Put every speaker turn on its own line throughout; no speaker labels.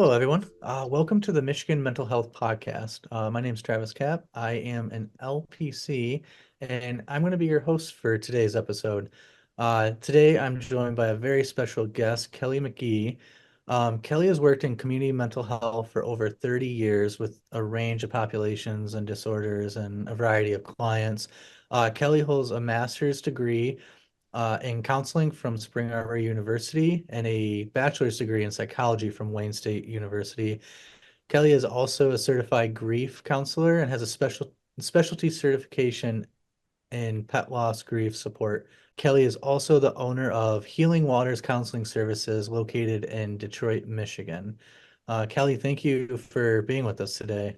Hello, everyone. Welcome to the Michigan Mental Health Podcast. My name is Travis Cap. I am an LPC, and I'm going to be your host for today's episode. Today, I'm joined by a very special guest, Kelly McGhee. Kelly has worked in community mental health for over 30 years with a range of populations and disorders and a variety of clients. Kelly holds a master's degree in counseling from Spring Arbor University and a bachelor's degree in psychology from Wayne State University. Kelly is also a certified grief counselor and has a specialty certification in pet loss grief support. Kelly is also the owner of Healing Waters Counseling Services located in Detroit, Michigan. Kelly, thank you for being with us today.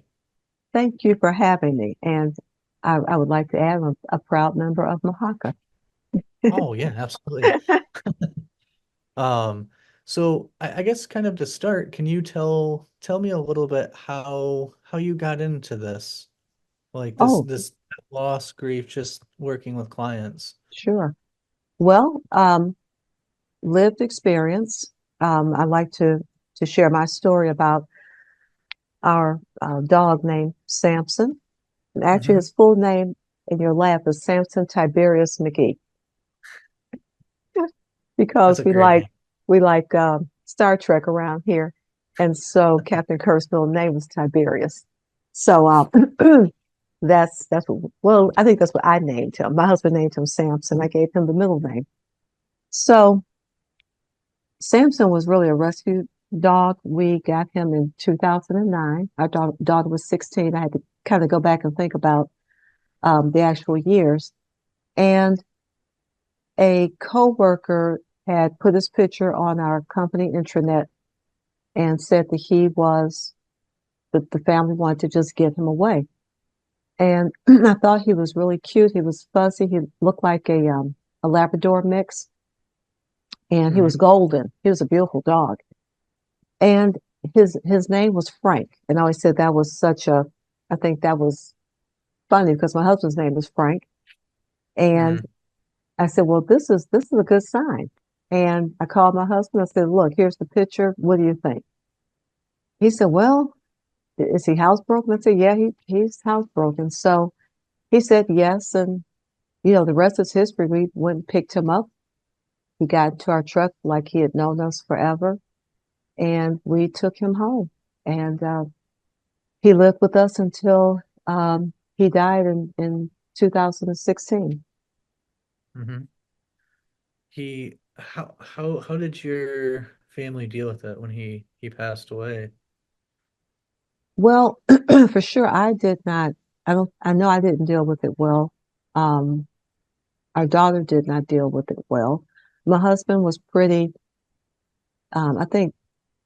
Thank you for having me. And I would like to add I'm a proud member of Mahaka.
Oh, yeah, absolutely. Um, so I guess kind of to start, can you tell me a little bit how you got into this? Like
Oh,
this loss, grief, just working with clients.
sure. Well, lived experience. I like to share my story about our dog named Samson. And actually,
Hmm.
his full name in your lap is Samson Tiberius McGhee,
That's
because
a
we
great
like
name.
we like Star Trek around here, and so Captain Kirk's middle name was Tiberius. So well, I think that's what I named him. My husband named him Samson. I gave him the middle name. So Samson was really a rescue dog. We got him in 2009. Our daughter was 16. I had to kind of go back and think about the actual years. And a coworker had put his picture on our company intranet and said that that the family wanted to just give him away. And I thought he was really cute. He was fuzzy. He looked like a Labrador mix, and he was
Hmm.
golden. He was a beautiful dog. And his name was Frank. And I always said that was I think that was funny because my husband's name is Frank. And
Hmm.
I said, well, this is a good sign. And I called my husband. I said, look, here's the picture. What do you think? He said, well, is he housebroken? I said, yeah, he's housebroken. So he said yes. And, the rest is history. We went and picked him up. He got into our truck like he had known us forever. And we took him home. And he lived with us until he died in 2016.
Hmm. How did your family deal with it when he passed away?
Well, for sure, I did not. I know I didn't deal with it well. Um, our daughter did not deal with it well. My husband was I think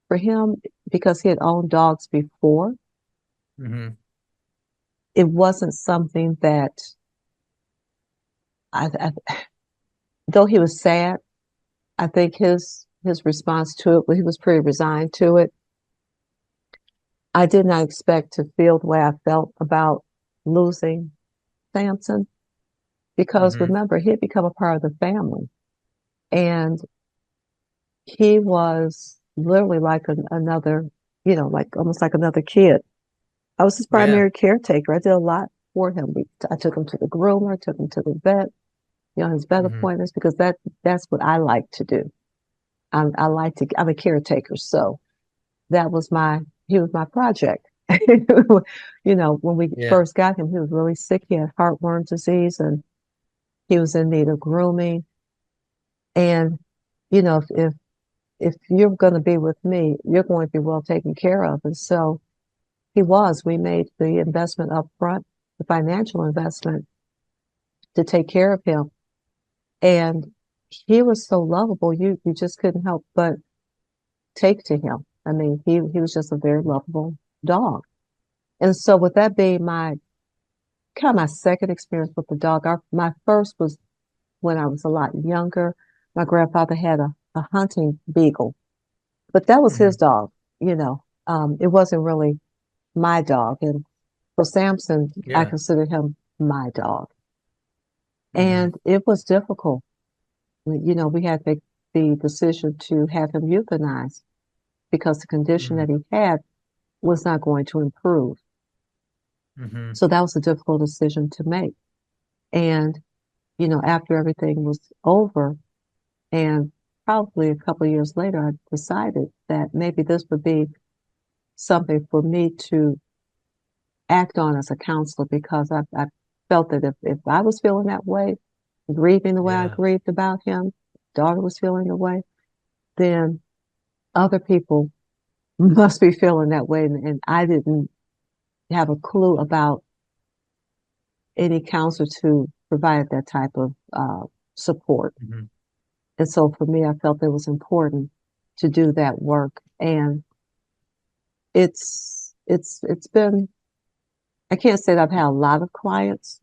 for him, because he had owned dogs before,
Hmm.
it wasn't something that though he was sad, I think his response to it, well, he was pretty resigned to it. I did not expect to feel the way I felt about losing Samson because
Hmm.
remember, he had become a part of the family and he was literally like another, like almost like another kid. I was his
Yeah.
primary caretaker. I did a lot for him. I took him to the groomer, took him to the vet, his vet
Hmm.
appointments because that's what I like to do. I'm a caretaker. So that was he was my project. When we
Yeah.
first got him, he was really sick. He had heartworm disease and he was in need of grooming. And, if you're going to be with me, you're going to be well taken care of. And so he was. We made the investment up front, the financial investment to take care of him. And he was so lovable, you just couldn't help but take to him. I mean, he was just a very lovable dog. And so with that being my second experience with the dog, my first was when I was a lot younger. My grandfather had a hunting beagle, but that was his
Hmm.
dog, you know. It wasn't really my dog. And for Samson, I
Yeah.
consider him my dog.
Hmm.
And it was difficult. We had the decision to have him euthanized. because the condition
Mm,
that he had was not going to improve.
mm-hmm.
So that was a difficult decision to make. And, after everything was over and probably a couple of years later, I decided that maybe this would be something for me to act on as a counselor because I felt that if I was feeling that way, grieving the way I
Yeah.
grieved about him, daughter was feeling the way, then other people must be feeling that way. And I didn't have a clue about any counselor to provide that type of support.
Mm-hmm.
And so for me, I felt it was important to do that work. And it's been, I can't say that I've had a lot of clients.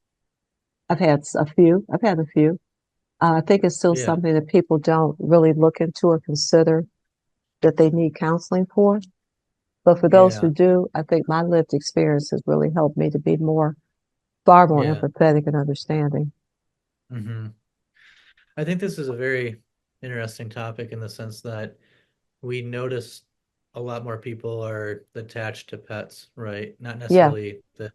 I've had a few. I think it's still
Yeah.
something that people don't really look into or consider that they need counseling for. But for those who
Yeah.
do, I think my lived experience has really helped me to be far more
Yeah.
empathetic and understanding.
Mm-hmm. I think this is a very interesting topic in the sense that we notice a lot more people are attached to pets, right? Not
Yeah.
necessarily the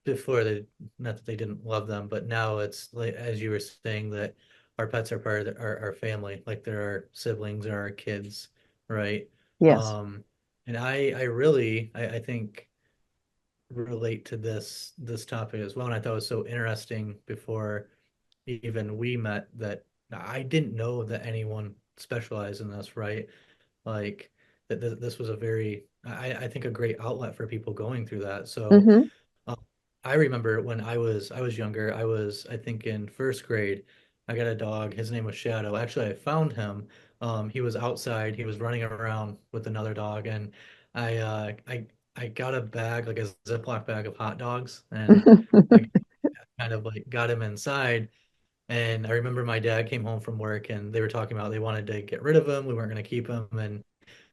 before they, not that they didn't love them, but now it's like as you were saying that our pets are part of our family, like they're our siblings or our kids, right?
Yes.
Um, and I really I think relate to this topic as well. And I thought it was so interesting before even we met that I didn't know that anyone specialized in this, right? Like that this was a very I think a great outlet for people going through that. So
Mm-hmm.
um, I remember when I was younger, I think in first grade, I got a dog. His name was Shadow. Actually, I found him. He was outside. He was running around with another dog, and I uh, I I got a bag, like a Ziploc bag of hot dogs, and I kind of like got him inside. And I remember my dad came home from work, and they were talking about they wanted to get rid of him. We weren't going to keep him, and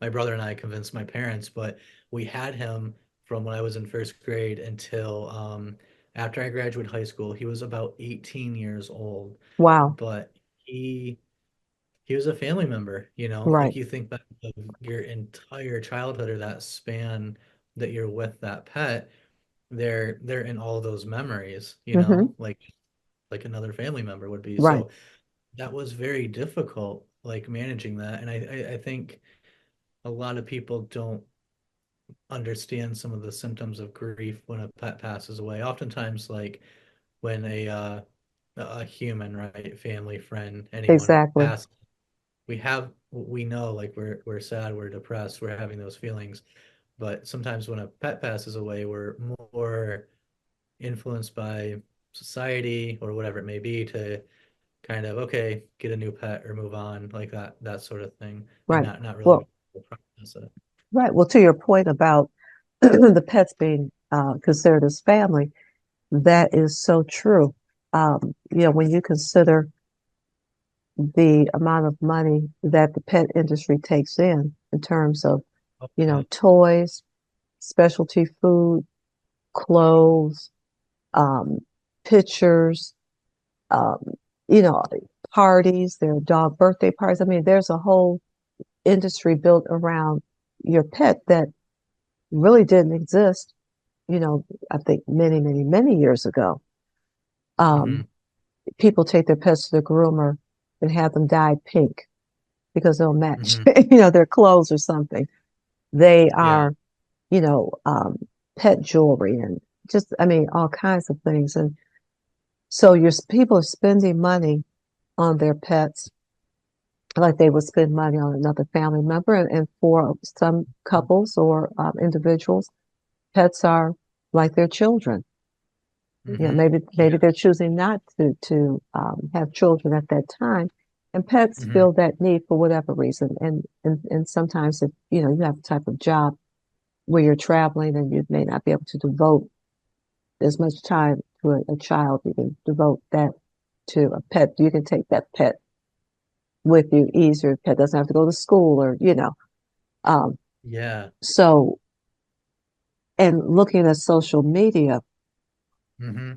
my brother and I convinced my parents, but we had him from when I was in first grade until after I graduated high school. He was about 18 years old,
Wow.
but he he was a family member,
Right.
like you think back of your entire childhood or that span that you're with that pet, they're in all those memories,
Mm-hmm.
like another family member would be.
Right.
So that was very difficult, like managing that. And I think a lot of people don't understand some of the symptoms of grief when a pet passes away. Oftentimes, like when a human, right, family, friend, anyone
Exactly.
passes, we know like we're sad, we're depressed, we're having those feelings. But sometimes when a pet passes away, we're more influenced by society or whatever it may be to kind of okay, get a new pet or move on, like that sort of thing, and
Right.
not really
Well,
process it.
right. Well, to your point about the pets being considered as family, that is so true. When you consider the amount of money that the pet industry takes in terms of,
Oh, yeah.
toys, specialty food, clothes, um, pictures, um, you know, parties, there are dog birthday parties. I mean, there's a whole industry built around your pet that really didn't exist, I think many, many, many years ago.
Hmm.
Um, People take their pets to the groomer and have them dye pink because they'll match,
Hmm.
their clothes or something. They
Yeah.
are, you know, um, pet jewelry and just, I mean, all kinds of things. And so your people are spending money on their pets like they would spend money on another family member. And for some couples or individuals, pets are like their children.
Hmm.
Maybe
Yeah.
they're choosing not to have children at that time, and pets
Hmm.
feel that need for whatever reason. And sometimes if you have a type of job where you're traveling and you may not be able to devote as much time to a child, you can devote that to a pet. You can take that pet with you easier. Pet doesn't have to go to school or. Um,
Yeah.
so, and looking at social media,
Hmm.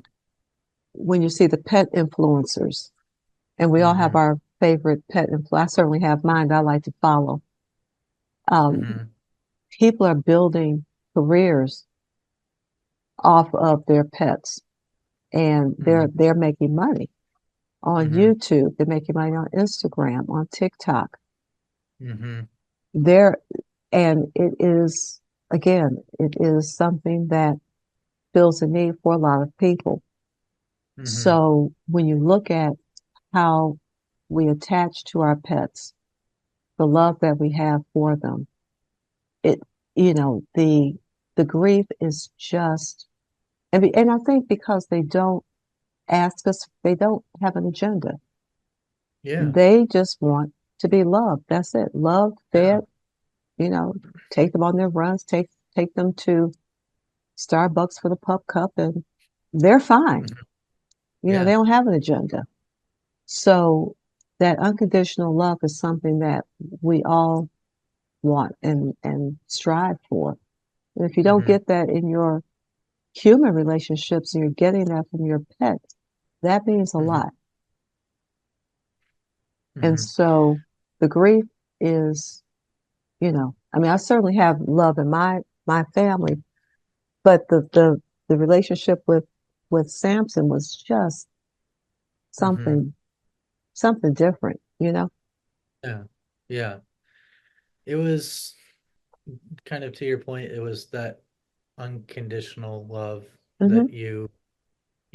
when you see the pet influencers, and we all have
Hmm.
our favorite pet influencers. I certainly have mine that I like to follow. Um,
Mm-hmm.
People are building careers off of their pets, and
Mm-hmm.
they're making money on
Mm-hmm.
YouTube. They're making money on Instagram, on TikTok.
Mm-hmm.
They're and it is again, it is something that fills a need for a lot of people.
Mm-hmm.
So when you look at how we attach to our pets, the love that we have for them, it the grief is just and I think because they don't ask us, they don't have an agenda.
Yeah.
They just want to be loved. That's it. Loved,
Yeah.
fed, you know, take them on their runs, take them to Starbucks for the pup cup, and they're fine.
Mhm.
They
Yeah.
don't have an agenda. So that unconditional love is something that we all want and strive for. And if you don't
Mm-hmm.
get that in your human relationships and you're getting that from your pet, that means a
Mm-hmm.
lot. And
Mm-hmm.
so the grief is, I mean, I certainly have love in my family, but the relationship with Samson was just
Mm-hmm.
something something different,
Yeah. Yeah. It was kind of to your point, it was that unconditional love
hmm
that you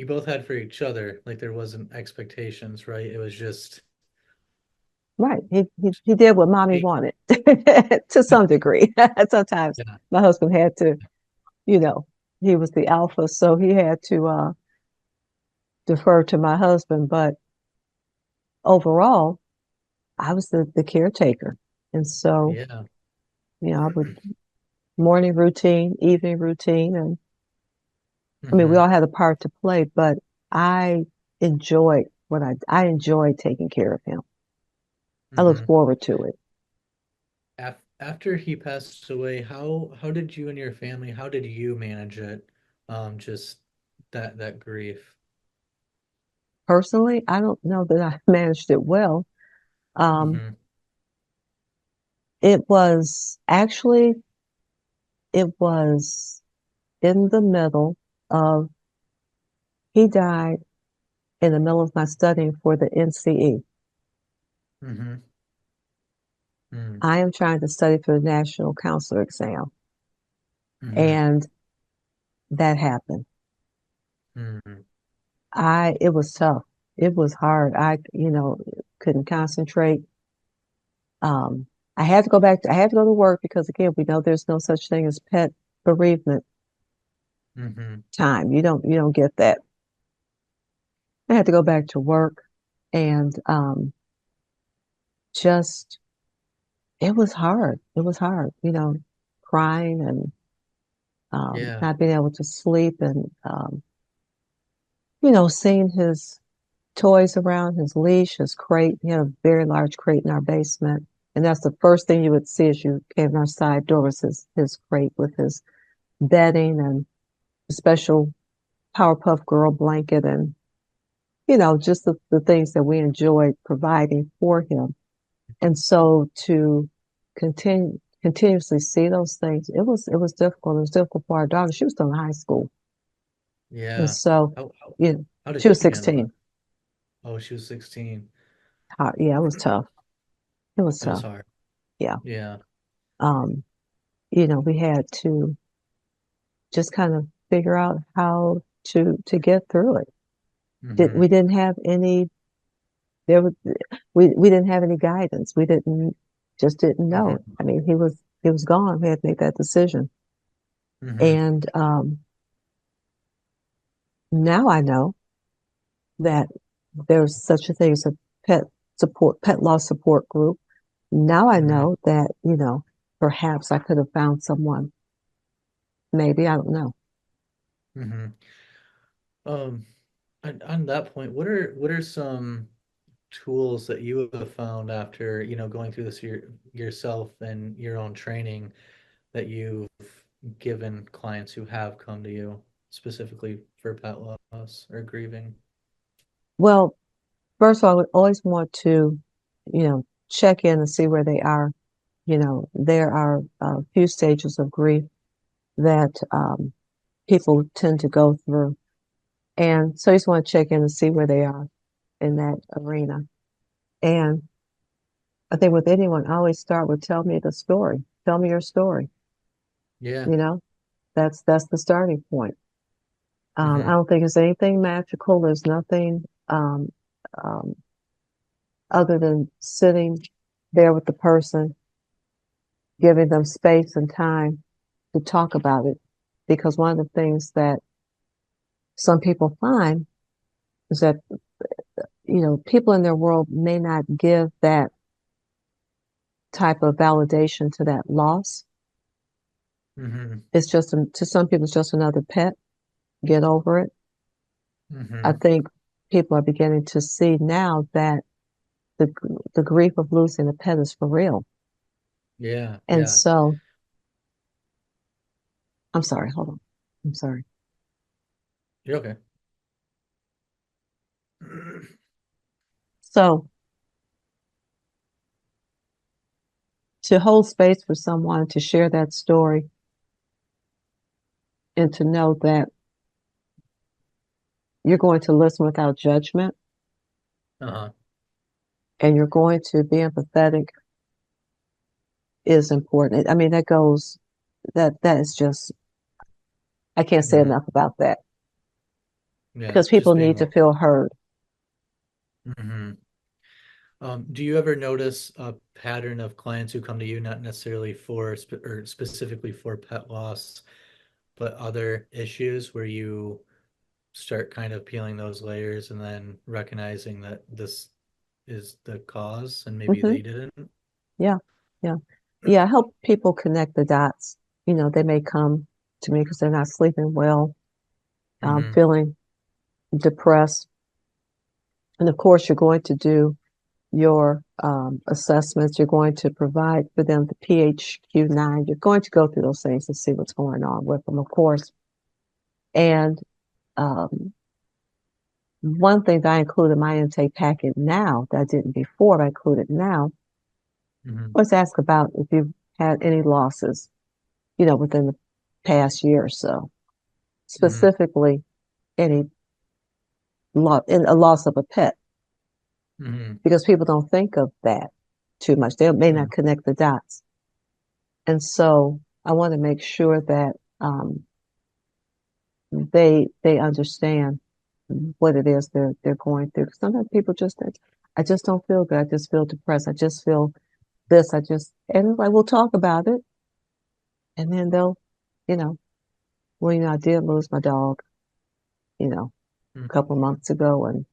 both had for each other. Like there wasn't expectations, right? It was just
Right. He did what mommy
hey,
wanted to some degree. Sometimes
yeah.
my husband had to, you know, he was the alpha, so he had to defer to my husband. But overall, I was the caretaker. And so,
Yeah.
I would morning routine, evening routine, and I mean, we
Mm-hmm.
all had a part to play, but I enjoyed I enjoyed taking care of him. I looked
Mm-hmm.
forward to it.
After he passed away, how did you and your family, how did you manage it? Just that grief.
Personally, I don't know that I managed it well. Um,
Mm-hmm.
it was actually, it was in the middle of, he died in the middle of my studying for the NCE.
Mm-hmm. Mm-hmm.
I am trying to study for the National Counselor exam,
Mm-hmm.
and that happened.
Mm-hmm.
It was tough. It was hard. Couldn't concentrate. Um, I had to go to work because again, we know there's no such thing as pet bereavement
Mm-hmm.
time. You don't get that. I had to go back to work and just it was hard. It was hard, crying and
Yeah.
not being able to sleep and seeing his toys around, his leash, his crate. He had a very large crate in our basement. And that's the first thing you would see as you came in our side door was his crate with his bedding and a special Powerpuff Girl blanket and, just the things that we enjoyed providing for him. And so to continuously see those things, it was difficult. It was difficult for our daughter. She was still in high school. And
Yeah.
so,
How how,
you know,
how did
she was
she handle it?
16.
Oh, she was 16.
Yeah, it was tough. It was
It was
tough.
hard.
Yeah.
Yeah.
Um, we had to just kind of figure out how to get through it.
Mm-hmm.
We didn't have any there was we didn't have any guidance. We didn't know.
Mm-hmm.
I mean, he was gone. We had to make that decision.
Mm-hmm.
And now I know that there's such a thing as a pet loss support group. Now I
Mm-hmm.
know that, perhaps I could have found someone. Maybe, I don't know.
Mm-hmm. Um, on that point, what are some tools that you have found after, going through this yourself and your own training that you've given clients who have come to you specifically for pet loss or grieving?
Well, first of all, I would always want to, check in and see where they are. There are a few stages of grief that people tend to go through. And so you just want to check in and see where they are in that arena. And I think with anyone, I always start with tell me the story. Tell me your story.
Yeah.
You know, that's the starting point. I
Hmm.
don't think there's anything magical. There's nothing um, other than sitting there with the person, giving them space and time to talk about it. Because one of the things that some people find is that, people in their world may not give that type of validation to that loss.
Hmm.
It's just, to some people, it's just another pet. Get over it. I
Hmm.
think people are beginning to see now that the, the grief of losing a pet is for real.
Yeah.
And
Yeah.
so, I'm sorry, hold on. I'm sorry.
You're okay.
So, to hold space for someone to share that story and to know that you're going to listen without judgment
Uh-huh.
and you're going to be empathetic is important. I mean, that is just, I can't say
Hmm.
enough about that
Yeah.
because people
Just being
need to
more.
feel heard.
Hmm. Do you ever notice a pattern of clients who come to you not necessarily for or specifically for pet loss, but other issues where you start kind of peeling those layers and then recognizing that this is the cause and maybe
Hmm.
they didn't?
Yeah. Yeah. Yeah. I help people connect the dots. They may come to me because they're not sleeping well,
Hmm.
feeling depressed. And of course, you're going to do your assessments. You're going to provide for them the PHQ-9. You're going to go through those things and see what's going on with them, of course. And um, one thing that I include in my intake packet now that I didn't before, but I include it now,
Hmm.
was ask about if you've had any losses, within the past year or so,
Hmm.
specifically any in a loss of a pet,
Hmm.
because people don't think of that too much. They may
Yeah.
not connect the dots. And so I want to make sure that they understand what it is they're going through. Sometimes people just think, I just don't feel good. I just feel depressed. I just feel this. And like we'll talk about it, and then they'll, you know, I did lose my dog,
Hmm.
a couple of months ago, and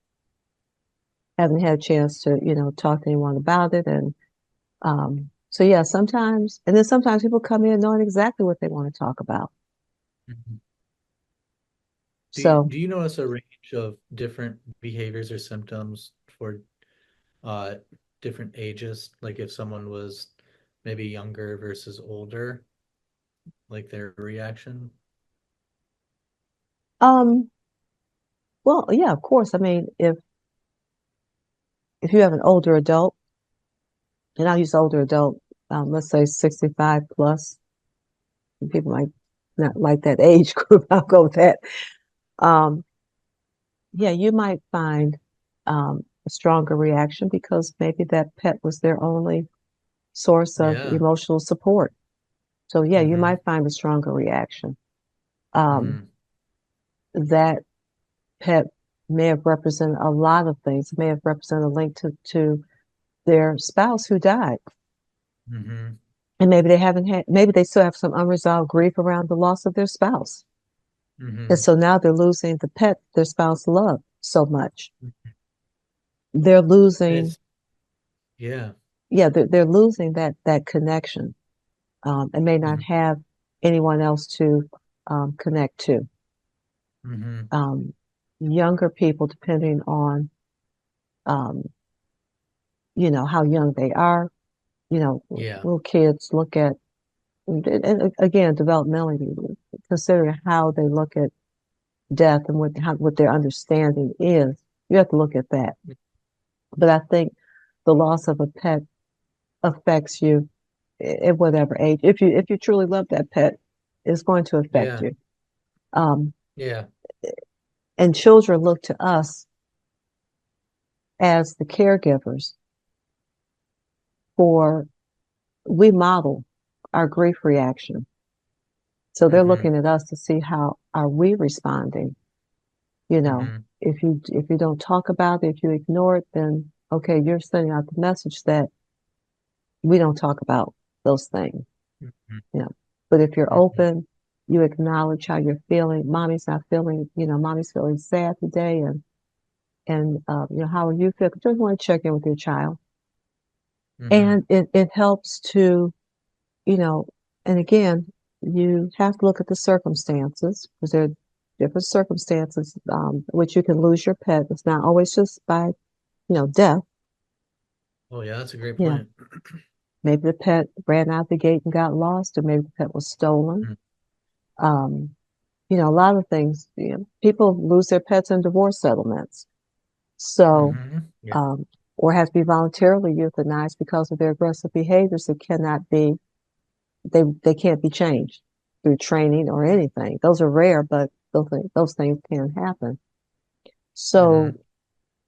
haven't had a chance to, talk to anyone about it. And so yeah, sometimes, and then sometimes people come in knowing exactly what they want to talk about.
Hmm. Do you,
So
do you notice a range of different behaviors or symptoms for uh different ages? Like if someone was maybe younger versus older, like their reaction?
um, well, yeah, of course. I mean, if you have an older adult, and I'll use older adult, let's say 65 plus, and people might not like that age group. I'll go with that. Um, yeah, you might find a stronger reaction because maybe that pet was their only source of
Yeah.
emotional support. So yeah, you
Hmm.
might find a stronger reaction. Um,
Hmm.
that pet may have represented a lot of things. It may have represented a link to their spouse who died.
Hmm.
And maybe they still have some unresolved grief around the loss of their spouse. And
Hmm.
so now they're losing the pet their spouse loved so much. They're losing,
It's yeah.
yeah, they're losing that connection, and may not
Hmm.
have anyone else to connect to.
Hmm.
Um, Younger people, depending on, um, how young they are,
Yeah.
little kids look at, and again, developmentally, considering how they look at death and what their understanding is. You have to look at that. But I think the loss of a pet affects you at whatever age. If you truly love that pet, it's going to affect
Yeah.
you. Um,
Yeah.
and children look to us as the caregivers for we model our grief reaction. So they're
Mm-hmm.
looking at us to see how are we responding. You know,
Mm-hmm.
if you don't talk about it, if you ignore it, then okay, you're sending out the message that we don't talk about those things.
Mm-hmm.
You know, but if you're
Mm-hmm.
open, you acknowledge how you're feeling. Mommy's not feeling, mommy's feeling sad today, and how are you feel? Just want to check in with your child,
Mm-hmm.
and it helps to, you know, and again, you have to look at the circumstances because there are different circumstances, which you can lose your pet. It's not always just by, death.
Oh yeah, that's a great
You know,
point.
maybe the pet ran out the gate and got lost, or maybe the pet was stolen. Um, a lot of things, people lose their pets in divorce settlements. So,
Mm-hmm. Yeah.
um, or have to be voluntarily euthanized because of their aggressive behaviors that cannot be, they can't be changed through training or anything. Those are rare, but those things can happen.
Mm-hmm.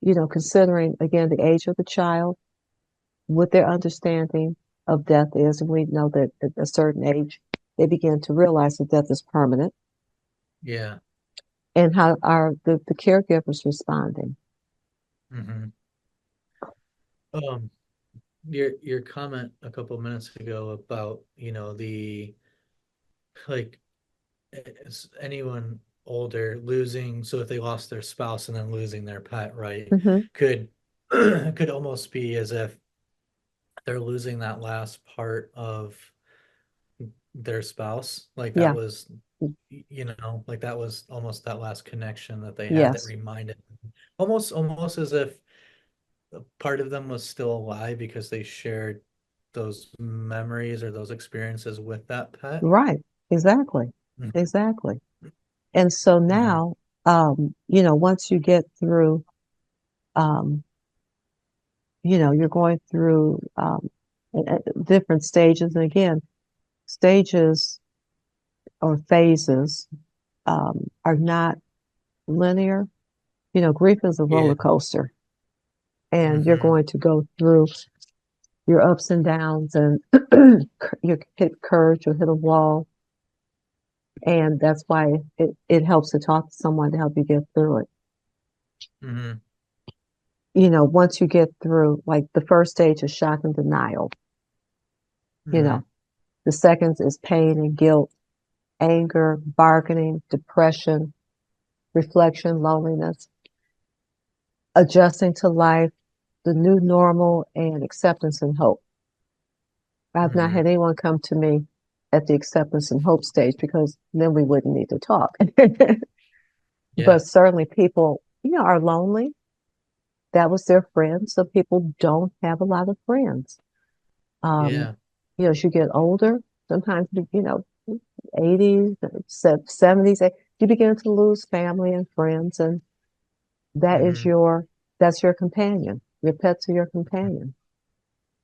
So, considering again the age of the child, what their understanding of death is, and we know that at a certain age, they begin to realize that death is permanent,
Yeah.
and how are the caregivers responding?
Mm-hmm. Um, your comment a couple minutes ago about, the like anyone older losing, so if they lost their spouse and then losing their pet, right,
Hmm.
could could almost be as if they're losing that last part of their spouse. Like that
Yeah.
was, like that was almost that last connection that they had that
Yes.
reminded them. Almost as if a part of them was still alive because they shared those memories or those experiences with that pet.
Right. Exactly. Exactly. And so
Mm-hmm.
now, once you get through, um, you're going through different stages. And again, stages or phases are not linear. Grief is a
Yeah.
roller coaster, and you're
Mm-hmm.
going to go through your ups and downs, and you hit courage or hit a wall. And that's why it helps to talk to someone to help you get through it.
Mm-hmm.
Once you get through, like the first stage is shock and denial, you
Mm-hmm.
know, the second is pain and guilt, anger, bargaining, depression, reflection, loneliness, adjusting to life, the new normal, and acceptance and hope. I've not
Mm-hmm.
had anyone come to me at the acceptance and hope stage because then we wouldn't need to talk. But
Yeah.
certainly people, are lonely. That was their friend. Some people don't have a lot of friends. Um,
Yeah.
as you get older, sometimes, 80s, 70s, you begin to lose family and friends, and that is
Mm-hmm.
that's your companion. Your pets are your companion.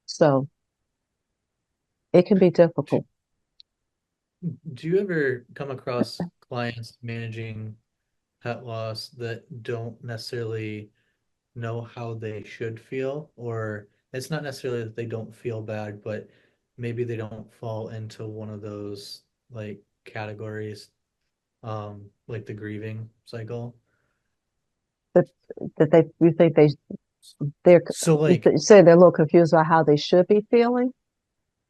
So it can be
Do,
difficult.
do you ever come across clients managing pet loss that don't necessarily know how they should feel? Or it's not necessarily that they don't feel bad, but maybe they don't fall into one of those like categories, like the grieving cycle.
That you think they're,
So like,
you say they're a little confused about how they should be feeling.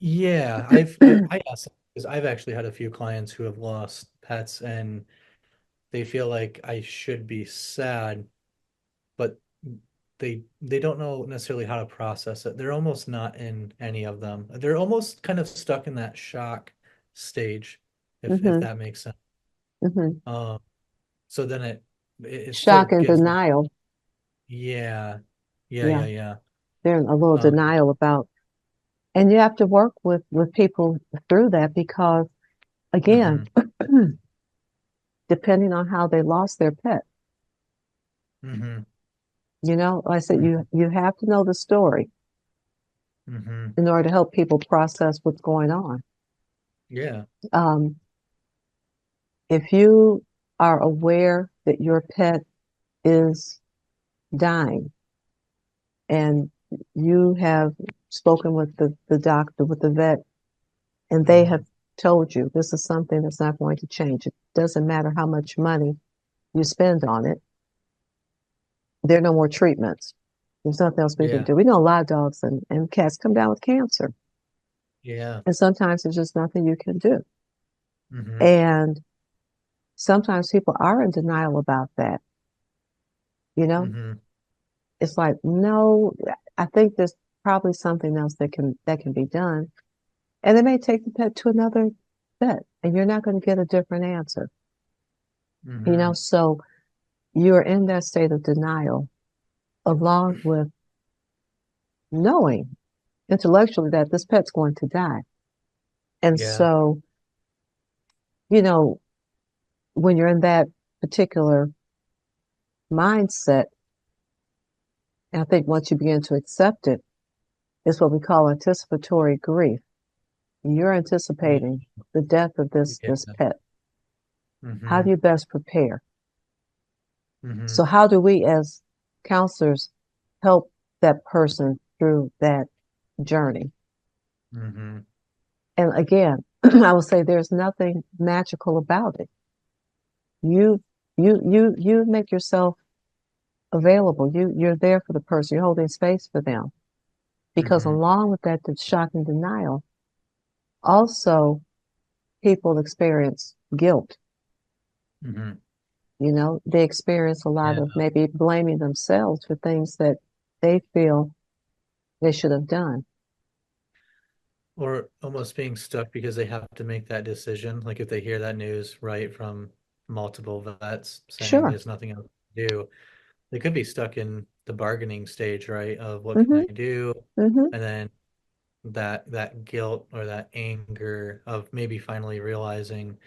yeah, I asked because I've actually had a few clients who have lost pets and they feel like I should be sad, but they don't know necessarily how to process it. They're almost not in any of them. They're almost kind of stuck in that shock stage, if
Hmm.
that makes sense.
Hmm.
Um, so then it still
Shock and
gives them,
denial.
yeah, yeah,
Yeah,
yeah, yeah.
they're in a little
Um,
denial about, and you have to work with people through that because again,
hmm
depending on how they lost their pet,
hmm
like I said,
hmm
you have to know the story.
Mm-hmm.
in order to help people process what's going on.
Yeah.
Um, if you are aware that your pet is dying and you have spoken with the doctor, with the vet, and they
Mm-hmm.
have told you this is something that's not going to change. It doesn't matter how much money you spend on it. There are no more treatments. There's nothing else we can
Yeah.
do. We know a lot of dogs and cats come down with cancer,
Yeah.
and sometimes there's just nothing you can do.
Mm-hmm.
And sometimes people are in denial about that. You know,
Mm-hmm.
it's like, no, I think there's probably something else that can be done. And they may take the pet to another vet, and you're not going to get a different answer.
Mm-hmm.
So you're in that state of denial along with knowing intellectually that this pet's going to die. And
Yeah.
so, you know, when you're in that particular mindset, and I think once you begin to accept it, it's what we call anticipatory grief. You're
Yeah.
anticipating the death of this
Yeah.
pet. How
Mm-hmm.
do you best prepare?
Mm-hmm.
So how do we as counselors help that person through that journey?
Mm-hmm.
And again, I would say there's nothing magical about it. You you make yourself available. You're there for the person. You're holding space for them. Because
Mm-hmm.
along with that, the shocking denial, also people experience guilt.
Mm-hmm.
They experience a lot
Yeah.
of maybe blaming themselves for things that they feel they should have done.
Or almost being stuck because they have to make that decision. Like if they hear that news, right, from multiple vets saying
Sure.
there's nothing else to do, they could be stuck in the bargaining stage, right, of what can
Mm-hmm.
I do?
Mm-hmm.
And then that guilt or that anger of maybe finally realizing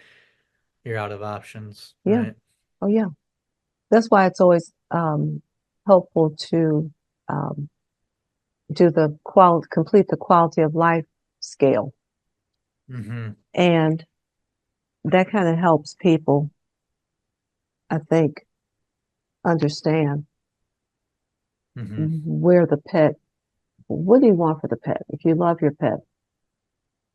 you're out of options,
Yeah.
right?
Oh, yeah. That's why it's always helpful to um, complete the quality of life scale.
Mm-hmm.
And that kind of helps people, I think, understand
Mm-hmm.
where the pet, what do you want for the pet? If you love your pet,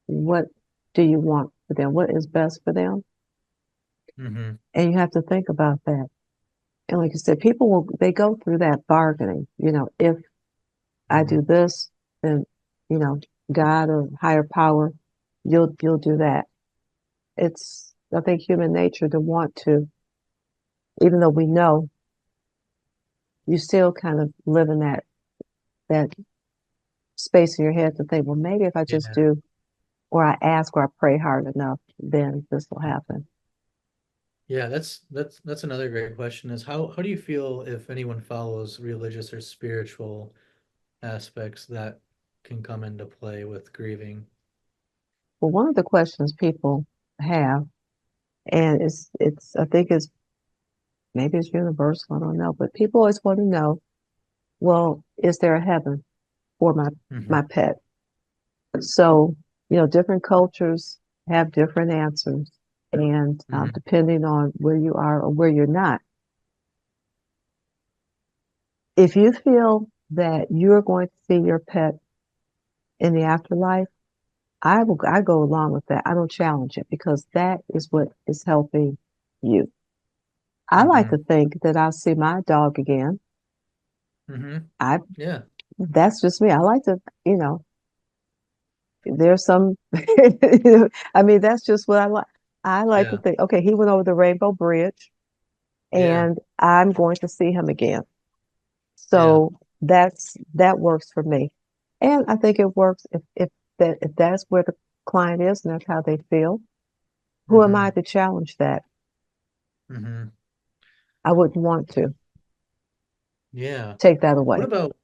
what do you want for them? What is best for them?
Mm-hmm.
And you have to think about that. And like I said, they go through that bargaining. If I
Mm-hmm.
do this, then, you know, God or higher power, you'll do that. It's, I think, human nature to want to, even though we know, you still kind of live in that space in your head to think, well, maybe if I just
Yeah.
do, or I ask or I pray hard enough, then this will happen.
Yeah, that's another great question is how do you feel if anyone follows religious or spiritual aspects that can come into play with grieving?
Well, one of the questions people have, and I think maybe it's universal, I don't know, but people always want to know, well, is there a heaven for
Mm-hmm.
my pet? So, different cultures have different answers. And
Mm-hmm.
depending on where you are or where you're not, if you feel that you're going to see your pet in the afterlife, I go along with that. I don't challenge it because that is what is helping you. I like
Mm-hmm.
to think that I'll see my dog again.
Mm-hmm.
I
Yeah.
That's just me. I like to, there's some, I mean, that's just what I like. I like to
Yeah.
think, okay, he went over the Rainbow Bridge
Yeah.
and I'm going to see him again.
Yeah.
So that works for me. And I think it works if that's where the client is and that's how they feel. Who am I
Mm-hmm.
to challenge that?
Mm-hmm.
I wouldn't want to
Yeah.
take that
What
away.
about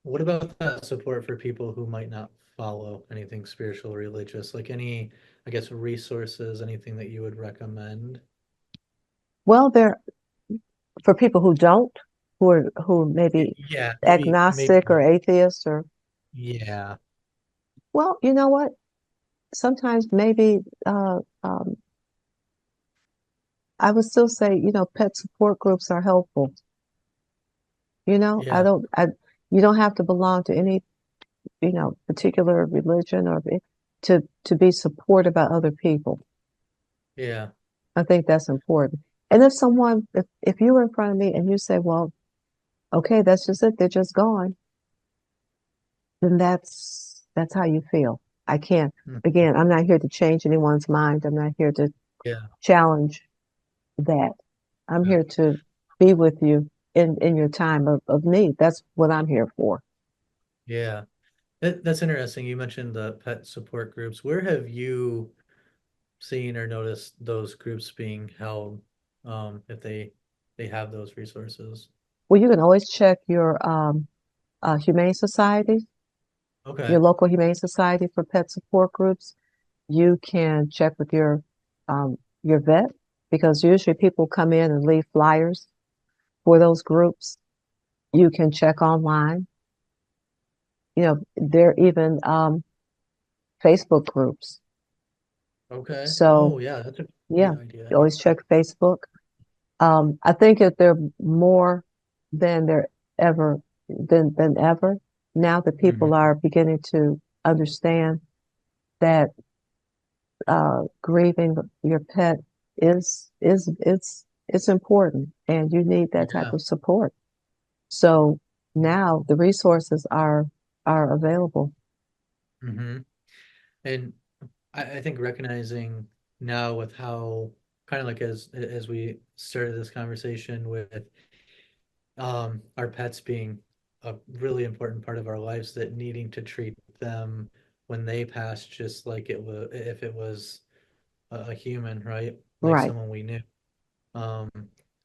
what about that support for people who might not follow anything spiritual or religious? Like any, I guess, resources, anything that you would recommend?
Well, for people who don't, who may be
Yeah, maybe
agnostic or atheist or,
Yeah.
Well, you know what? Sometimes maybe I would still say, pet support groups are helpful. I
Yeah.
don't, I, you don't have to belong to any, particular religion or to be supported by other people.
Yeah.
I think that's important. And if you were in front of me and you say, well, okay, that's just it, they're just gone, then that's how you feel. I can't,
Mhm.
again, I'm not here to change anyone's mind. I'm not here to
Yeah.
challenge that. I'm
Yeah.
here to be with you in your time of need. That's what I'm here for.
Yeah. That's interesting. You mentioned the pet support groups. Where have you seen or noticed those groups being held, if they have those resources?
Well, you can always check your humane society, your
Okay.
local humane society for pet support groups. You can check with your vet because usually people come in and leave flyers for those groups. You can check online. There are even Facebook groups.
Okay.
So
Oh, yeah, that's a
yeah,
great idea.
you always check Facebook. I think that they're more than they're ever than ever now that people
Hmm.
are beginning to understand that grieving your pet it's important and you need that type
Yeah.
of support. So now the resources are available.
Hmm. And I think recognizing now with how kind of like as we started this conversation with our pets being a really important part of our lives, that needing to treat them when they pass just like it was if it was a human, right? Like
Right.
someone we knew. Um,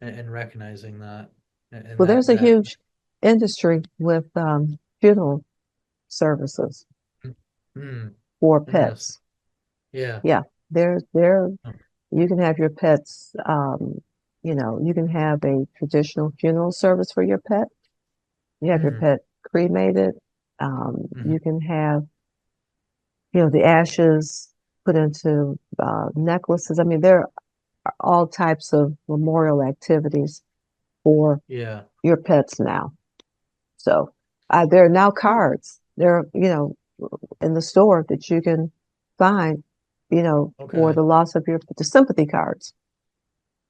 and recognizing that and
Well,
that
there's a
that
huge industry with funeral services
mm,
for
interesting.
pets.
Yeah.
Yeah, there
Oh,
you can have your pets. You can have a traditional funeral service for your pet. You have your
mm,
pet cremated.
mhm.
You can have, the ashes put into necklaces. I mean, there are all types of memorial activities for
Yeah.
your pets now. So there are now cards. There are, in the store that you can find, for
Okay.
the loss of the sympathy cards.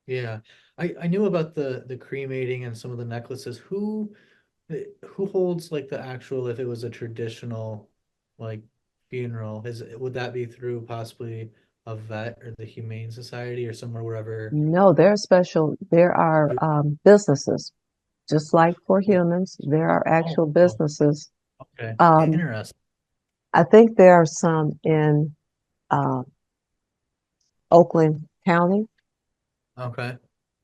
Yeah. I knew about the cremating and some of the necklaces. Who holds like the actual, if it was a traditional like funeral, would that be through possibly a vet or the Humane Society or somewhere wherever?
No, there are businesses, just like for
Oh,
humans, there are actual
oh,
businesses.
okay.
Um,
Interesting.
I think there are some in uh, Oakland County,
Okay.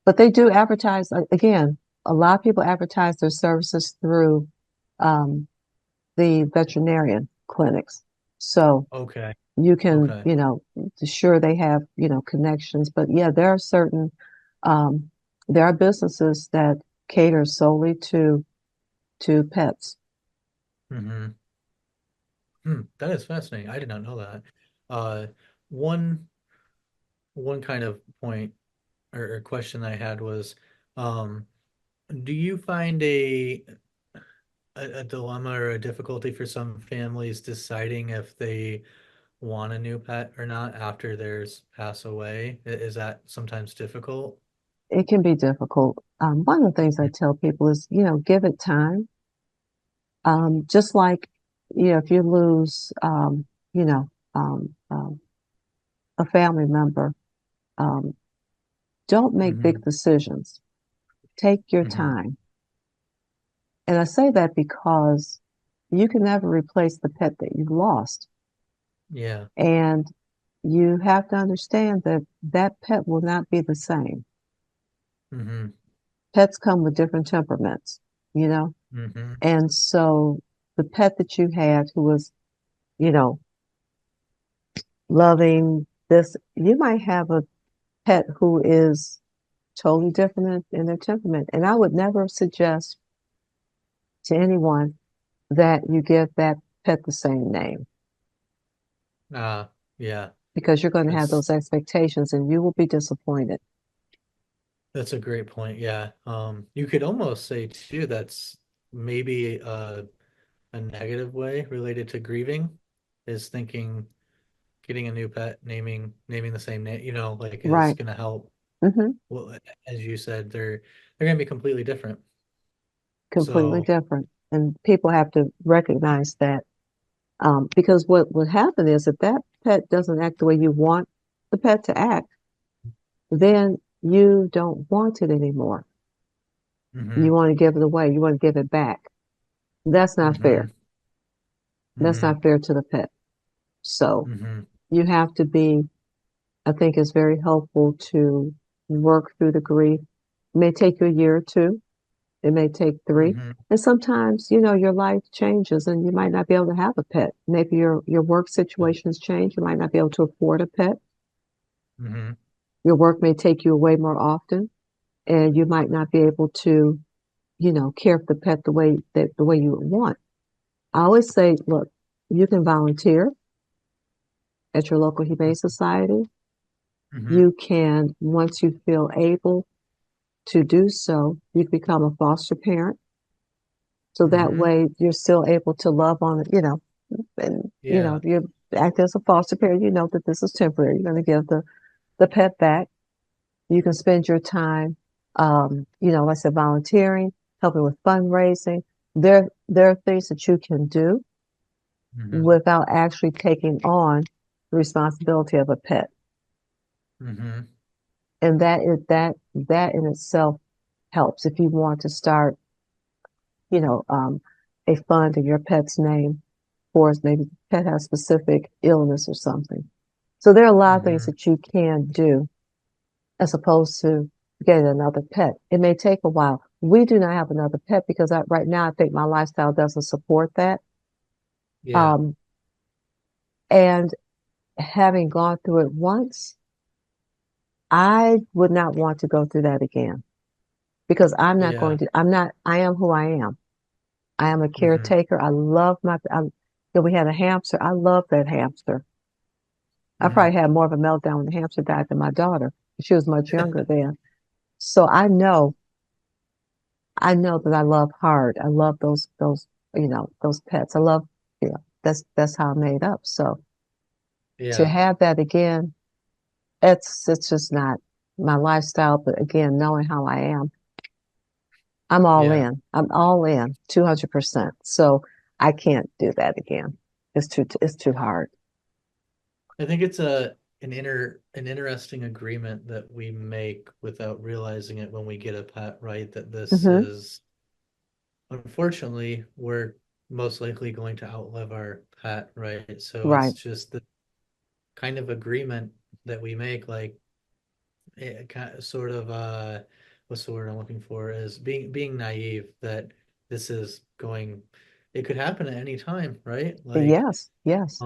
but they do advertise, again, a lot of people advertise their services through um, the veterinarian clinics. So
Okay.
you can,
Okay.
sure they have, connections, but yeah, um, there are businesses that cater solely to pets.
Mm-hmm. Hmm. That is fascinating. I did not know that. Uh, one one kind of point or question I had was, um, do you find a dilemma or a difficulty for some families deciding if they want a new pet or not after theirs pass away? Is that sometimes difficult?
It can be difficult. One of the things I tell people is, give it time. Just like, if you lose, you know, a family member, um, don't make big
Hmm.
decisions. Take your
Hmm.
time. And I say that because you can never replace the pet that you lost.
Yeah.
And you have to understand that that pet will not be the same.
Hmm.
Pets come with different temperaments, you know?
Hmm.
And so the pet that you had who was, you know, loving this, you might have a pet who is totally different in their temperament. And I would never suggest to anyone that you give that pet the same name
Yeah,
because you're going to have
that's
those expectations and you will be disappointed.
that's a great point. Yeah. You could almost say too that's maybe a negative way related to grieving is thinking getting a new pet, naming the same name, like is
Right.
gonna help.
Hmm.
Well, as you said, they're gonna be completely different.
Completely
So,
different. And people have to recognize that because what would happen is if that pet doesn't act the way you want the pet to act, then you don't want it anymore.
mm-hmm,
You want to give it away. You want to give it back. That's not
mm-hmm,
fair. That's
mm-hmm,
not fair to the pet. So
mm-hmm,
you have to be, I think it's very helpful to work through the grief. It may take you a year or two. It may take three.
mm-hmm,
And sometimes, your life changes and you might not be able to have a pet. Maybe your work situations change. You might not be able to afford a pet.
mm-hmm,
Your work may take you away more often and you might not be able to, care for the pet the way you would want. I always say, look, you can volunteer at your local Humane Society.
mm-hmm,
You can, once you feel able to do so, you can become a foster parent. So that
mm-hmm.
way you're still able to love on it, and,
Yeah,
you act as a foster parent, you know that this is temporary. You're going to give the pet back. You can spend your time, like I said, volunteering, helping with fundraising. There are things that you can do
mm-hmm,
without actually taking on the responsibility of a pet.
mm-hmm,
And that in itself helps if you want to start, you know, um, a fund in your pet's name for maybe the pet has specific illness or something. So there are a lot of things
mm-hmm.
that you can do as opposed to getting another pet. It may take a while. We do not have another pet because right now I think my lifestyle doesn't support that.
Yeah,
Um, and having gone through it once, I would not want to go through that again because
yeah,
I am who I am. I am a
mm-hmm.
caretaker. We had a hamster. I love that hamster. I
Mm-hmm.
probably had more of a meltdown when the hamster died than my daughter. She was much younger then. So I know that I love hard. I love those pets. I love, that's how I'm made up. So to
Yeah,
have that again, it's just not my lifestyle. But again, knowing how I am, I'm all
yeah.
in. I'm all in 200%. So I can't do that again. It's too hard.
I think it's an interesting agreement that we make without realizing it when we get a pet, right? That this
Hmm.
is unfortunately we're most likely going to outlive our pet, right? So it's
Right.
just the kind of agreement that we make, like sort of what's the word I'm looking for is being naive that this is going it could happen at any time, right? Like
Yes. Yes.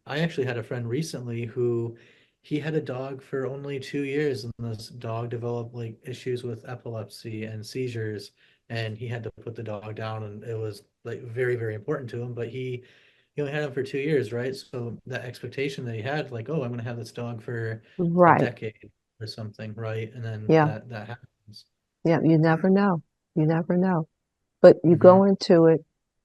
I actually had a friend recently who he had a dog for only 2 years, and this dog developed like issues with epilepsy and seizures, and he had to put the dog down, and it was like very, very important to him. But he only had him for 2 years, right? So that expectation that he had, like, oh, I'm gonna have this dog for a
Right.
decade or something, right? And then
Yeah.
that happens.
Yeah. You never know. You never know. But you
Hmm.
go into it,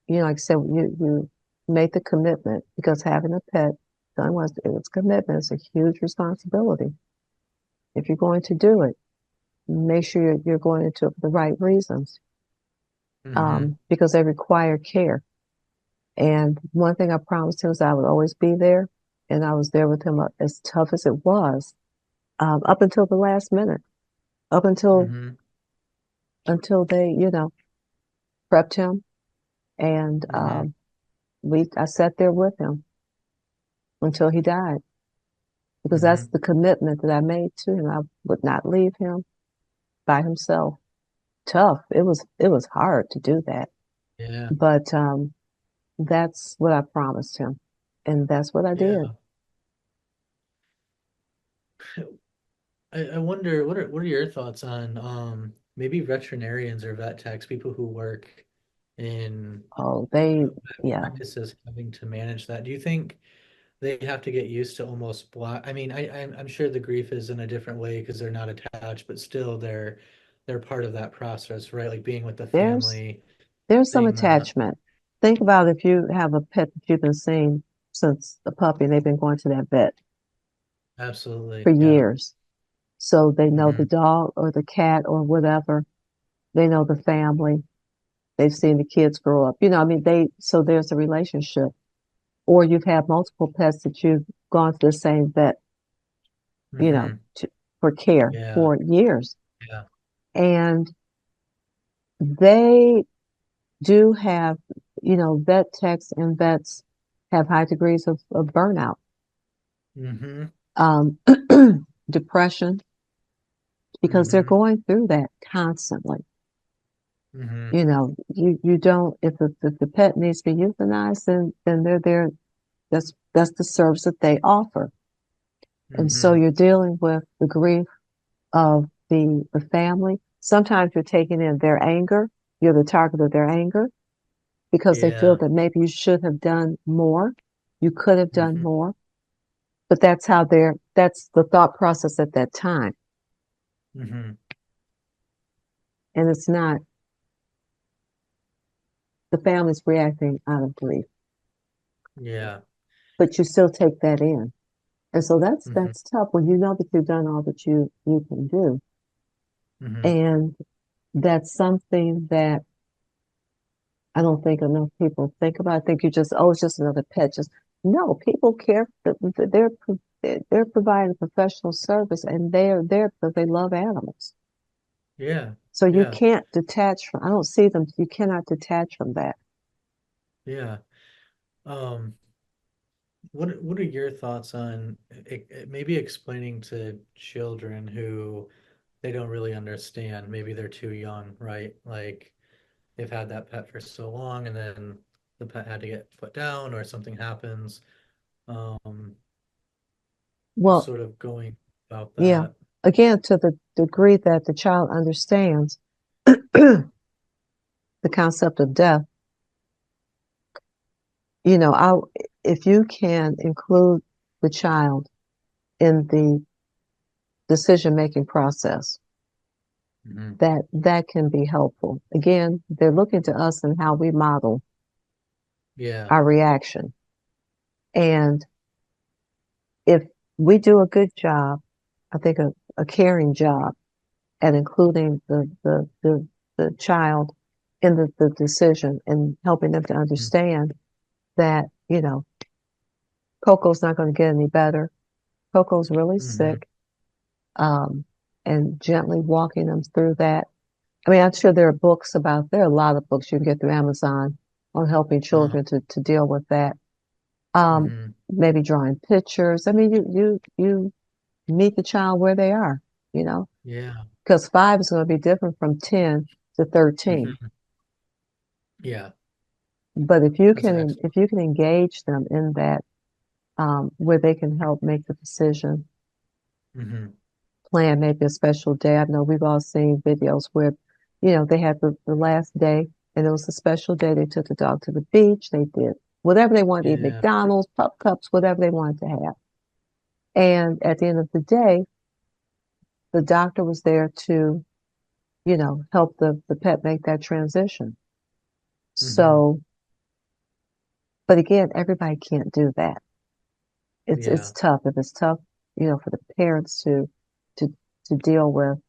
like I said, you make the commitment because having a pet, it's commitment. It's a huge responsibility. If you're going to do it, make sure you're going into it for the right reasons,
Hmm.
because they require care. And one thing I promised him is I would always be there, and I was there with him as tough as it was, up until the last minute, up
Hmm.
until they, prepped him, and
Hmm.
I sat there with him until he died because that's
Hmm.
the commitment that I made to him. I would not leave him by himself. Tough. It was hard to do that,
Yeah.
but that's what I promised him, and that's what I did.
Yeah. I wonder what are your thoughts on maybe veterinarians or vet techs, people who work in
Oh, they, yeah,
practices having to manage that. Do you think they have to get used to almost block? I mean, I'm sure the grief is in a different way because they're not attached, but still they're part of that process, right? Like being with the
there's
family,
there's some
seeing the
attachment. Think about if you have a pet that you've been seeing since a puppy and they've been going to that vet for
absolutely, yeah.
years. So they know the
Hmm.
dog or the cat or whatever. They know the family. They've seen the kids grow up. I mean, so there's a relationship. Or you've had multiple pets that you've gone to the same vet, you know,
Hmm.
to, for care
Yeah,
for years.
yeah.
And they do have, vet techs and vets have high degrees of burnout,
Hmm.
um, depression, because they're
Hmm.
going through that constantly.
Hmm.
You don't, if the pet needs to be euthanized, then they're there. That's the service that they offer. And so
Hmm.
you're dealing with the grief of the family. Sometimes you're taking in their anger. You're the target of their anger because they feel
Yeah.
that maybe you should have done more. You could have done
Hmm.
more, but that's the thought process at that time.
Hmm.
And it's not the family's reacting out of grief,
Yeah.
but you still take that in. And so that's,
Hmm.
that's tough when you know that you've done all that you can do.
Hmm.
And that's something that I don't think enough people think about. I think you just, oh, it's just another pet. Just no, people care. They're providing professional service, and they're there because they love animals.
Yeah.
So you
Yeah.
can't detach from. I don't see them. You cannot detach from that.
Yeah. Um, what are your thoughts on maybe explaining to children who they don't really understand? Maybe they're too young, right? Like they've had that pet for so long and then the pet had to get put down or something happens. Um,
Well,
sort of going about
yeah.
that.
Again, to the degree that the child understands the concept of death, you know, I if you can include the child in the decision making process,
Hmm.
that can be helpful. Again, they're looking to us and how we model
Yeah.
our reaction. And if we do a good job, I think a caring job at including the child in the decision and helping them to
Hmm.
understand that, Coco's not going to get any better. Coco's really
Hmm.
sick. Um, and gently walking them through that. I mean, I'm sure there are a lot of books you can get through Amazon on helping
Uh-huh.
children to deal with that. Um,
Hmm.
Maybe drawing pictures. I mean, you meet the child where they are, you know,
Yeah.
because 5 is going to be different from 10 to 13.
Hmm. Yeah.
But
That's excellent.
if you can engage them in that, where they can help make the decision,
Hmm.
plan maybe a special day. I know we've all seen videos where, they had the last day and it was a special day. They took the dog to the beach. They did whatever they wanted to eat,
Yeah.
McDonald's, pup cups, whatever they wanted to have. And at the end of the day, the doctor was there to, help the pet make that transition.
Hmm.
So, but again, everybody can't do that. It's
Yeah.
tough. If it's tough, for the parents to to deal with,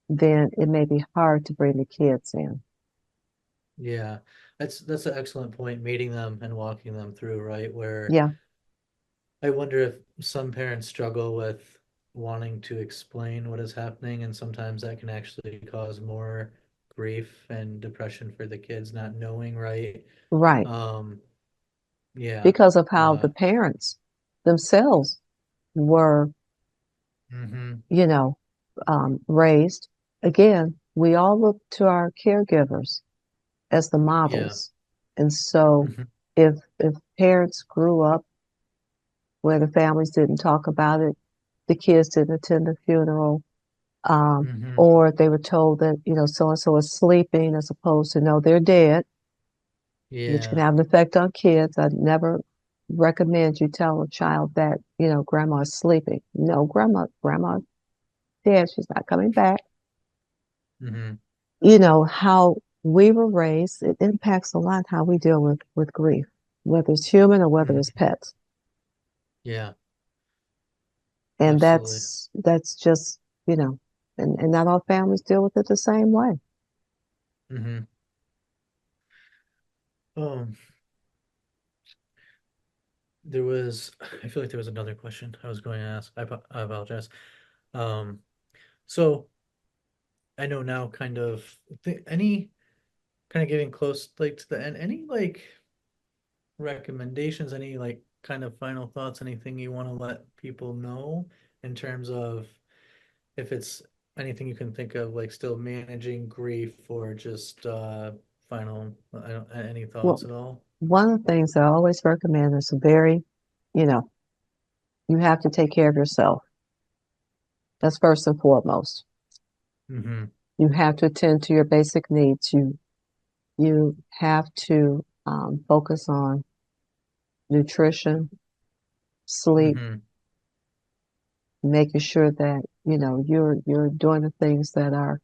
then it may be hard to bring the kids in.
Yeah. That's an excellent point, meeting them and walking them through, right? Where
Yeah,
I wonder if some parents struggle with wanting to explain what is happening, and sometimes that can actually cause more grief and depression for the kids not knowing, right?
right.
Um, yeah.
Because of how the
Uh,
parents themselves were,
hmm.
you know, raised. Again, we all look to our caregivers as the
Yeah.
models. And so
Hmm.
if parents grew up where the families didn't talk about it, the kids didn't attend the funeral,
Hmm.
or they were told that, so and so is sleeping as opposed to no, they're dead. which can
Yeah.
have an effect on kids. I never recommend you tell a child that, grandma's sleeping. No, grandma's dead. She's not coming back.
Hmm.
How we were raised, it impacts a lot how we deal with grief, whether it's human or whether it's
Hmm.
pets.
Yeah,
And
absolutely.
that's just, you know, and not all families deal with it the same way.
Hmm. Um, there was, I feel like there was another question I was going to ask. I apologize. Um, so I know now kind of any kind of getting close like to the end, any like recommendations, any like kind of final thoughts, anything you want to let people know in terms of if it's anything you can think of, like still managing grief or just final, I don't, any
Well,
thoughts at all?
one of the things I always recommend is you know, you have to take care of yourself. That's first and foremost.
Mm-hmm.
You have to attend to your basic needs. You have to focus on nutrition, sleep,
Mm-hmm.
making sure that you're doing the things that are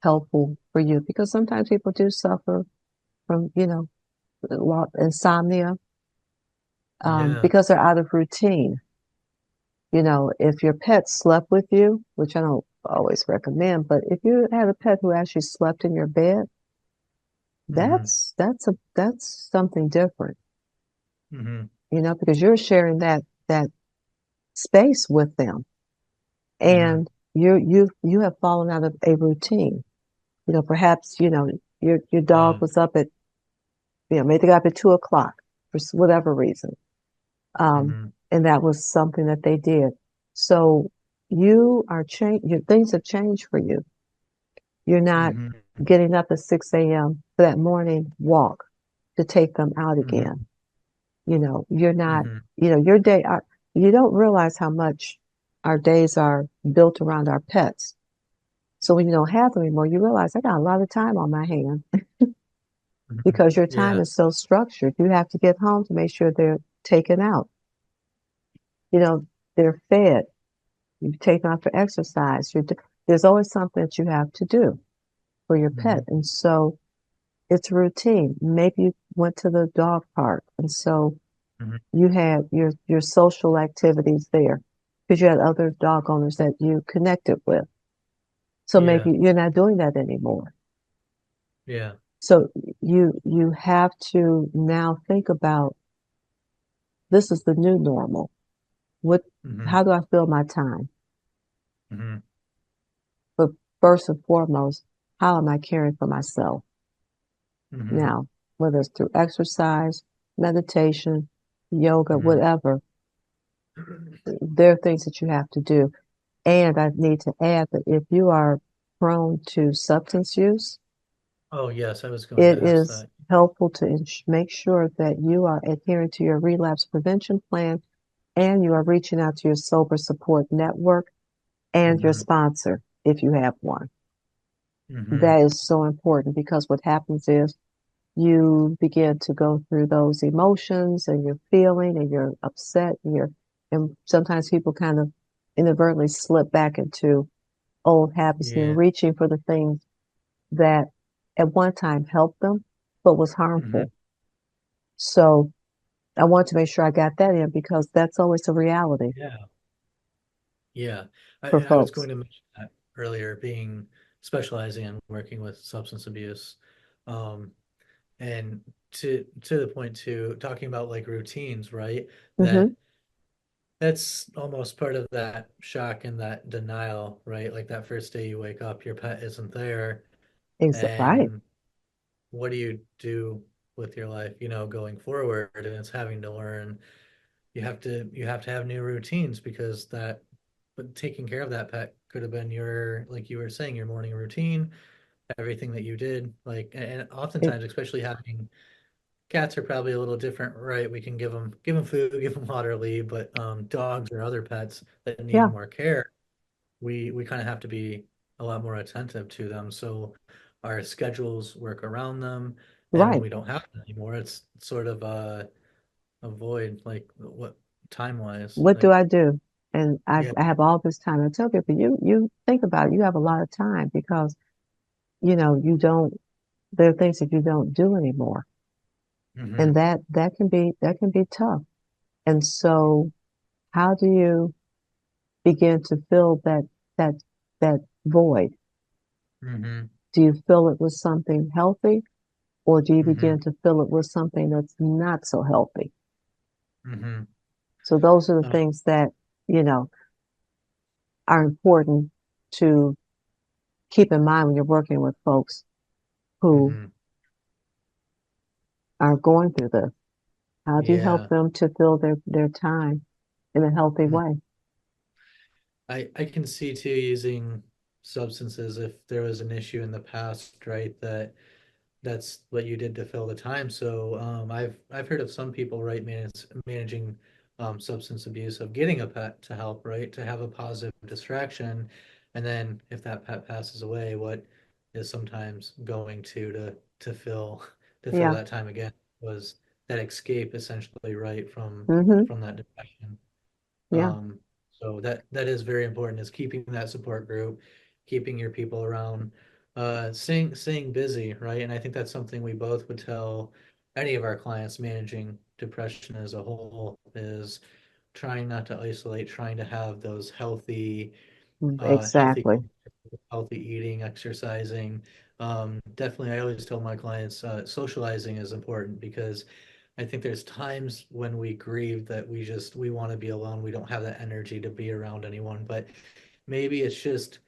helpful for you. Because sometimes people do suffer from a lot insomnia
Yeah.
because they're out of routine. If your pet slept with you, which I don't always recommend, but if you had a pet who actually slept in your bed,
Mm-hmm.
that's something different,
Mm-hmm.
because you're sharing that space with them,
Mm-hmm.
and you have fallen out of a routine. Perhaps your dog
Yeah.
was up at maybe they got up at 2 o'clock for whatever reason, um,
Mm-hmm.
and that was something that they did. So you are your things have changed for you. You're not
Mm-hmm.
getting up at 6 a.m. for that morning walk to take them out
Mm-hmm.
again. You're not,
Mm-hmm.
your you don't realize how much our days are built around our pets. So when you don't have them anymore, you realize I got a lot of time on my hand
Mm-hmm.
because your time
Yeah.
is so structured. You have to get home to make sure they're taken out. You know, they're fed. You take them out for exercise. There's always something that you have to do for your
Mm-hmm.
pet. And so it's routine. Maybe you went to the dog park, and so
Mm-hmm.
you had your social activities there because you had other dog owners that you connected with. So
Yeah.
maybe you're not doing that anymore.
Yeah.
So you have to now think about this is the new normal. What
Mm-hmm.
how do I fill my time?
Mm-hmm.
But first and foremost, how am I caring for myself?
Mm-hmm.
Now, whether it's through exercise, meditation, yoga,
Mm-hmm.
whatever, there are things that you have to do. And I need to add that if you are prone to substance use,
Oh, yes, I was going
it
to ask
is
that.
helpful to make sure that you are adhering to your relapse prevention plan and you are reaching out to your sober support network and your
Mm-hmm.
sponsor if you have one.
Mm-hmm.
That is so important because what happens is you begin to go through those emotions and you're feeling and you're upset and sometimes people kind of inadvertently slip back into old habits and they're
Yeah.
reaching for the things that at one time helped them but was
Mm-hmm.
harmful. So I want to make sure I got that in because that's always a reality
Yeah. Yeah.
for
I was
folks.
going to mention that earlier, being specializing in working with substance abuse. Um, and to the point too, talking about like routines, right?
Mm-hmm.
That's almost part of that shock and that denial, right? Like that first day you wake up, your pet isn't there,
Right.
and what do you do with your life, going forward? And it's having to learn. You have to have new routines because but taking care of that pet could have been your, like you were saying, your morning routine, everything that you did. Like, and
It,
oftentimes, especially having cats are probably a little different, right? We can give them food, give them water, leave, but dogs or other pets that need
yeah.
more care, we kind of have to be a lot more attentive to them. So our schedules work around them. And when
Right.
we don't have it anymore, it's sort of a void, like what time wise,
What do
like
I do? And
yeah.
I have all this time. I tell people, you think about it, you have a lot of time because, you don't, there are things that you don't do anymore.
Mm-hmm.
And that can be tough. And so how do you begin to fill that, that void?
Mm-hmm.
Do you fill it with something healthy or do you
Mm-hmm.
begin to fill it with something that's not so healthy?
Mm-hmm.
So those are the
Uh,
things that, you know, are important to keep in mind when you're working with folks who
mm-hmm.
are going through this. How do you help
Yeah.
them to fill their time in a healthy
Mm.
way?
I can see too using substances if there was an issue in the past, right? That's what you did to fill the time. So I've heard of some people, right, managing substance abuse of getting a pet to help, right, to have a positive distraction, and then if that pet passes away, what is sometimes going to fill to fill
Yeah.
that time again was that escape essentially, right,
Hmm.
from that depression.
Yeah.
So that is very important is keeping that support group, keeping your people around, staying busy, right? And I think that's something we both would tell any of our clients managing depression as a whole is trying not to isolate, trying to have those healthy,
Exactly.
healthy eating, exercising. Definitely, I always tell my clients, socializing is important because I think there's times when we grieve that we want to be alone. We don't have that energy to be around anyone, but maybe it's just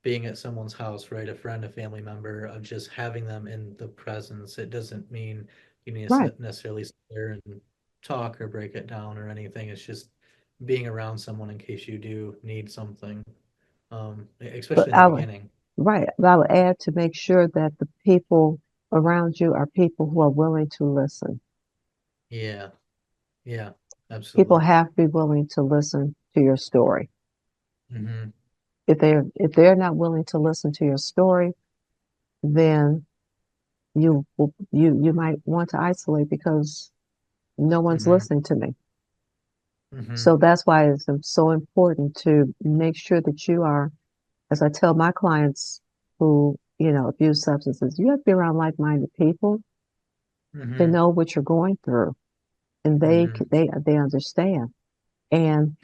being at someone's house, right? A friend, a family member, of just having them in the presence. It doesn't mean you need to
Right.
necessarily sit there and talk or break it down or anything. It's just being around someone in case you do need something,
But
especially in the beginning.
I would add to make sure that the people around you are people who are willing to listen.
Yeah, yeah,
People
absolutely.
have to be willing to listen to your story.
Hmm.
If they're not willing to listen to your story, then you might want to isolate because no one's
Hmm.
listening to me.
Hmm.
So that's why it's so important to make sure that you are, as I tell my clients who, abuse substances, you have to be around like-minded people to
Hmm.
know what you're going through, and
Hmm.
they understand. And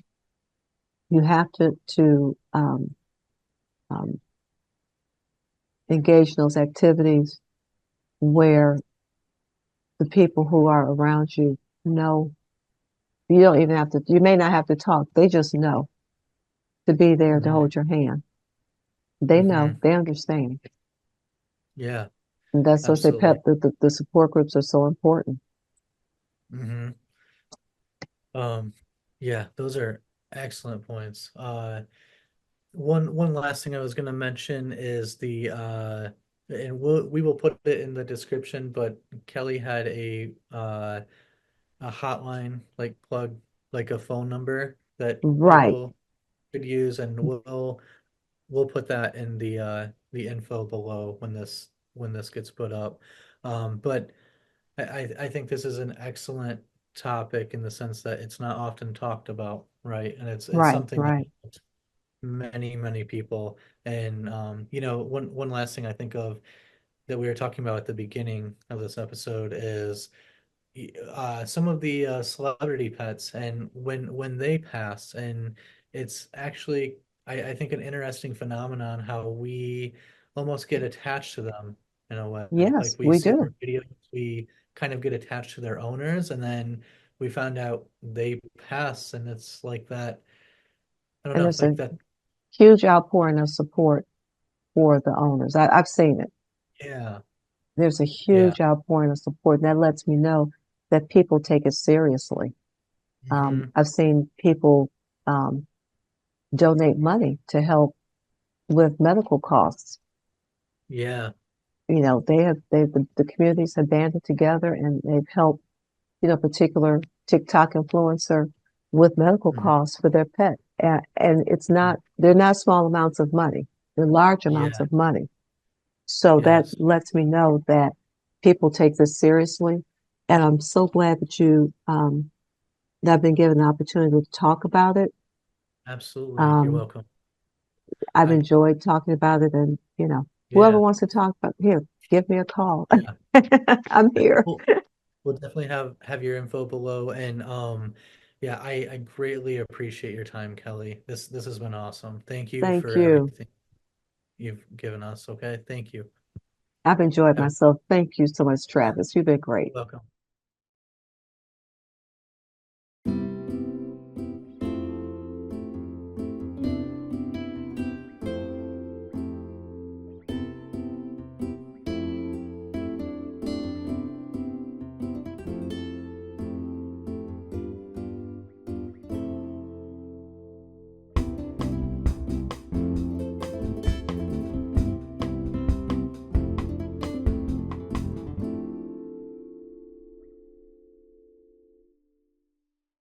you have to um, engage in those activities where the people who are around you know you don't even have to. You may not have to talk. They just know to be there to
Hmm.
hold your hand. They know.
Hmm.
They understand.
Yeah,
And that's what
absolutely.
the support groups are so important.
Hmm. Um, yeah, those are excellent points. One last thing I was going to mention is and we will put it in the description, but Kelly had a hotline like plug like a phone number that
Right,
people could use, and we'll put that in the info below when this gets put up. But I think this is an excellent topic in the sense that it's not often talked about, right? And it's
right,
something that
right,
many people. And one last thing I think of that we were talking about at the beginning of this episode is some of the celebrity pets and when they pass, and it's actually I think an interesting phenomenon how we almost get attached to them in a way.
yes,
Like we
we
see
do.
their videos, we kind of get attached to their owners, and then we found out they pass, and it's like that. I don't
And
know,
there's
like
a
that.
huge outpouring of support for the owners. I've seen it.
Yeah,
There's a
yeah.
huge outpouring of support. And that lets me know that people take it seriously.
Hmm.
I've seen people um, donate money to help with medical costs.
Yeah.
The communities have banded together and they've helped, particular TikTok influencer with medical
Hmm.
costs for their pet. And they're not small amounts of money. They're large amounts
Yeah.
of money. So that
Yes.
lets me know that people take this seriously. And I'm so glad that I've been given the opportunity to talk about it.
Absolutely. You're
Um,
welcome.
I've
I
enjoyed talking about it, and whoever
Yeah,
wants to talk about here, give me a call.
yeah.
I'm here.
Well, we'll definitely have your info below, and yeah, I greatly appreciate your time, Kelly. This has been awesome. Thank you
Thank
for
you.
everything you've given us. Okay, thank you.
I've enjoyed
Have
myself. Thank you so much,
You're
Travis. You've been great.
welcome.